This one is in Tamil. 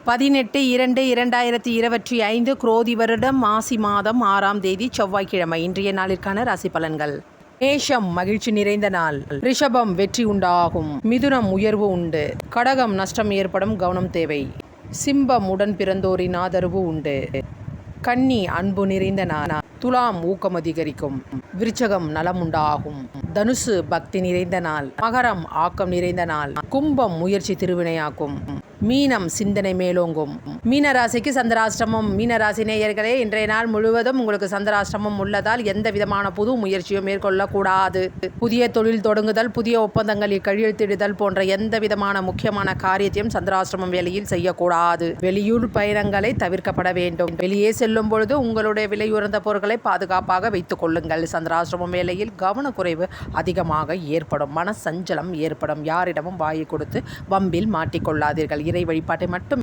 18/2/2025 குரோதி வருடம் மாசி மாதம் 6ஆம் தேதி செவ்வாய்க்கிழமை. இன்றைய நாளிற்கான ராசி பலன்கள். மேஷம் மகிழ்ச்சி நிறைந்த நாள். ரிஷபம் வெற்றி உண்டாகும். மிதுனம் உயர்வு உண்டு. கடகம் நஷ்டம் ஏற்படும், கவனம் தேவை. சிம்பம் உடன் பிறந்தோரின் ஆதரவு உண்டு. கன்னி அன்பு நிறைந்த நாள். துலாம் ஊக்கம் அதிகரிக்கும். விருச்சகம் நலம் உண்டாகும். தனுசு பக்தி நிறைந்த நாள். மகரம் ஆக்கம் நிறைந்த நாள். கும்பம் முயற்சி திருவினையாக்கும். மீனம் சிந்தனை மேலோங்கும். மீனராசிக்கு சந்திராஷ்டமம். மீனராசி நேயர்களே, இன்றைய நாள் முழுவதும் உங்களுக்கு சந்திராஷ்டமம் உள்ளதால் எந்த விதமான புது முயற்சியும் மேற்கொள்ளக்கூடாது. புதிய தொழில் தொடங்குதல், புதிய ஒப்பந்தங்களில் கையெழுத்திடுதல் போன்ற எந்த விதமான முக்கியமான காரியத்தையும் சந்திராஷ்டமம் வேளையில் செய்யக்கூடாது. வெளியூர் பயணங்களை தவிர்க்கப்பட வேண்டும். வெளியே செல்லும் பொழுது உங்களுடைய விலையுறந்த பொருட்களை பாதுகாப்பாக வைத்துக் கொள்ளுங்கள். சந்திராஷ்டமம் வேளையில் கவனக்குறைவு அதிகமாக ஏற்படும். மன சஞ்சலம் ஏற்படும். யாரிடமும் வாயை கொடுத்து வம்பில் மாட்டிக்கொள்ளாதீர்கள். இறை வழிபாட்டை மட்டும்